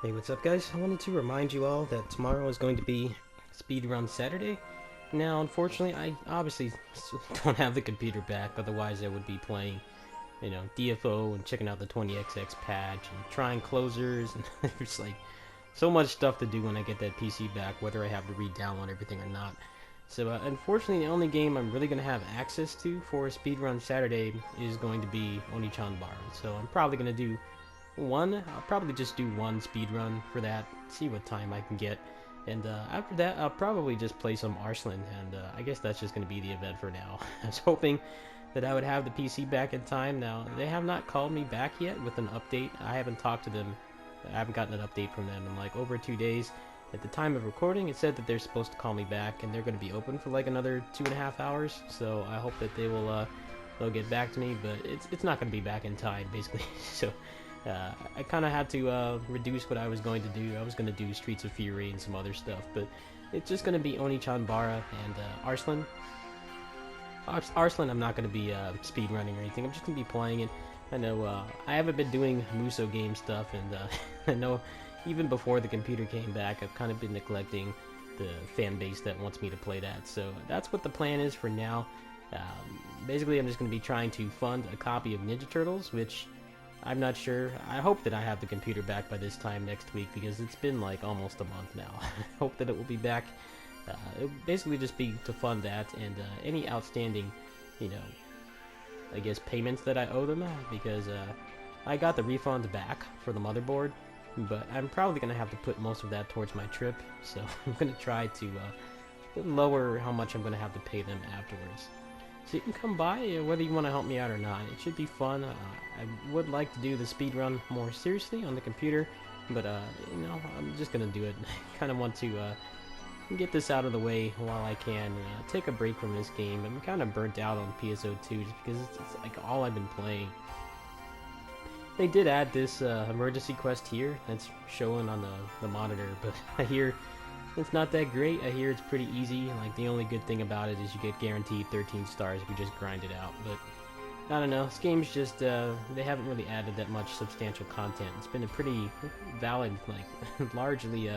Hey, what's up, guys? I wanted to remind you all that tomorrow is going to be Speedrun Saturday. Now, unfortunately, I obviously don't have the computer back, otherwise I would be playing, DFO and checking out the 20XX patch and trying closers, and there's like so much stuff to do when I get that PC back, whether I have to re-download everything or not. So, unfortunately, the only game I'm really going to have access to for Speedrun Saturday is going to be Onichan Bar. So, I'm probably going to do I'll probably just do one speed run for that, see what time I can get, and after that I'll probably just play some Arslan, and I guess that's just going to be the event for now. I was hoping that I would have the PC back in time. Now, they have not called me back yet with an update. I haven't talked to them. I haven't gotten an update from them in like over 2 days. At the time of recording, it said that they're supposed to call me back, and they're going to be open for like another 2.5 hours, so I hope that they'll get back to me, but it's not going to be back in time, basically. So I kind of had to reduce what I was going to do. I was going to do Streets of Fury and some other stuff, but it's just going to be Onichan Bara and Arslan. Arslan, I'm not going to be speedrunning or anything. I'm just going to be playing it. I know I haven't been doing Muso game stuff, and I know even before the computer came back, I've kind of been neglecting the fan base that wants me to play that. So that's what the plan is for now. Basically, I'm just going to be trying to fund a copy of Ninja Turtles, which I'm not sure. I hope that I have the computer back by this time next week, because it's been like almost a month now. I hope that it will be back. It'll basically just be to fund that and any outstanding, I guess payments that I owe them, because I got the refunds back for the motherboard, but I'm probably going to have to put most of that towards my trip, so I'm going to try to lower how much I'm going to have to pay them afterwards. So you can come by, whether you want to help me out or not. It should be fun. I would like to do the speed run more seriously on the computer, but I'm just gonna do it. I kind of want to get this out of the way while I can. Take a break from this game. I'm kind of burnt out on PSO2 just because it's like all I've been playing. They did add this emergency quest here that's showing on the monitor, but I hear it's not that great. I hear it's pretty easy. Like, the only good thing about it is you get guaranteed 13 stars if you just grind it out. But I don't know. This game's just they haven't really added that much substantial content. It's been a pretty valid, like largely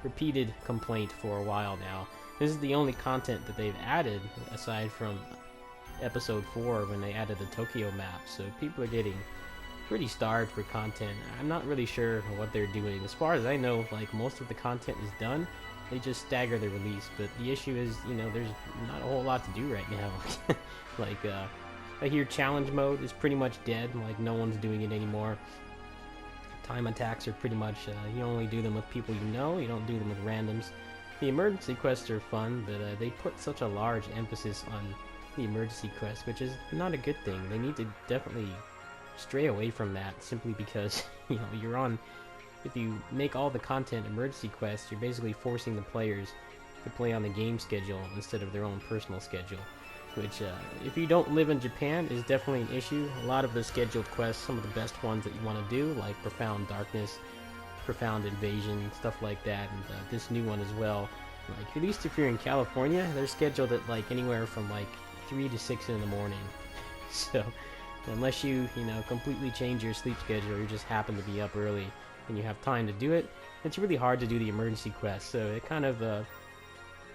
repeated complaint for a while now. This is the only content that they've added aside from episode 4 when they added the Tokyo map. So people are getting pretty starved for content. I'm not really sure what they're doing. As far as I know, like, most of the content is done. They just stagger the release, but the issue is, there's not a whole lot to do right now. Like, I hear challenge mode is pretty much dead, like, no one's doing it anymore. Time attacks are pretty much, you only do them with people you know, you don't do them with randoms. The emergency quests are fun, but they put such a large emphasis on the emergency quest, which is not a good thing. They need to definitely stray away from that, simply because, you're on... If you make all the content emergency quests, you're basically forcing the players to play on the game schedule instead of their own personal schedule. Which, if you don't live in Japan, is definitely an issue. A lot of the scheduled quests, some of the best ones that you want to do, like Profound Darkness, Profound Invasion, stuff like that, and this new one as well. Like, at least if you're in California, they're scheduled at like anywhere from like 3 to 6 in the morning. So, unless you, completely change your sleep schedule, or you just happen to be up early, and you have time to do it, it's really hard to do the emergency quest. So it kind of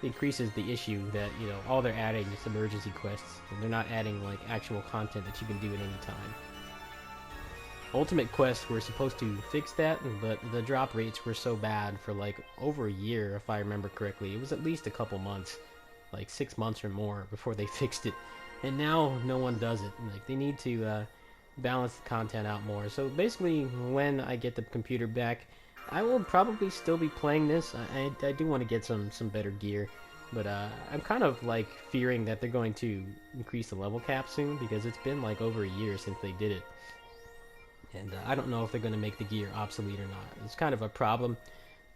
increases the issue that all they're adding is emergency quests, and they're not adding like actual content that you can do at any time. Ultimate quests were supposed to fix that, but the drop rates were so bad for like over a year, if I remember correctly. It was at least a couple months, like 6 months or more, before they fixed it, and now no one does it. Like, they need to balance the content out more. So basically, when I get the computer back, I will probably still be playing this. I do want to get some better gear, but I'm kind of like fearing that they're going to increase the level cap soon, because it's been like over a year since they did it, and I don't know if they're going to make the gear obsolete or not. It's kind of a problem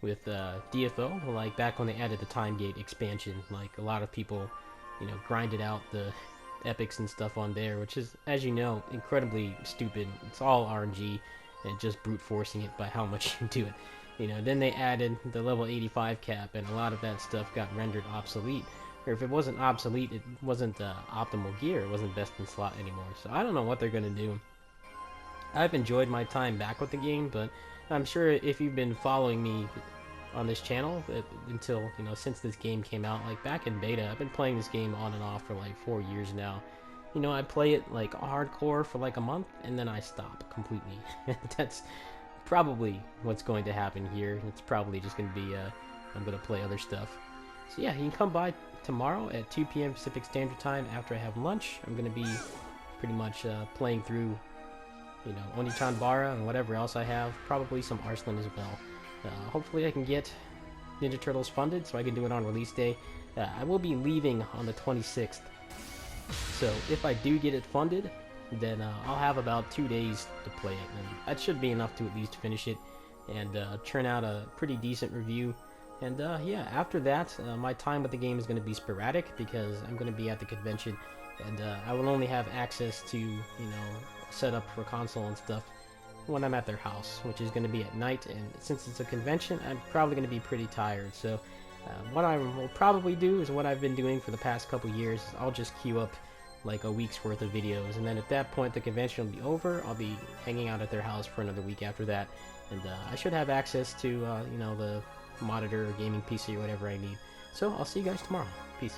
with DFO. Like, back when they added the time gate expansion, like, a lot of people grinded out the epics and stuff on there, which is, as you know, incredibly stupid. It's all RNG and just brute forcing it by how much you do it. Then they added the level 85 cap, and a lot of that stuff got rendered obsolete. Or if it wasn't obsolete, it wasn't optimal gear. It wasn't best in slot anymore. So I don't know what they're going to do. I've enjoyed my time back with the game, but I'm sure if you've been following me on this channel until, you know, since this game came out, like back in beta, I've been playing this game on and off for like 4 years now. You know, I play it like hardcore for like a month, and then I stop completely. That's probably what's going to happen here. It's probably just going to be, I'm going to play other stuff. So yeah, you can come by tomorrow at 2 p.m. Pacific Standard Time after I have lunch. I'm going to be pretty much playing through, you know, Onichan Bara and whatever else I have. Probably some Arslan as well. Hopefully I can get Ninja Turtles funded so I can do it on release day. I will be leaving on the 26th. So if I do get it funded, then I'll have about 2 days to play it. And that should be enough to at least finish it and churn out a pretty decent review. And yeah, after that, my time with the game is going to be sporadic because I'm going to be at the convention. And I will only have access to, you know, set up for console and stuff when I'm at their house, which is going to be at night. And since it's a convention, I'm probably going to be pretty tired. So what I will probably do is what I've been doing for the past couple years. I'll just queue up like a week's worth of videos, and then at that point the convention will be over. I'll be hanging out at their house for another week after that, and I should have access to you know, the monitor or gaming PC or whatever I need. So I'll see you guys tomorrow. Peace.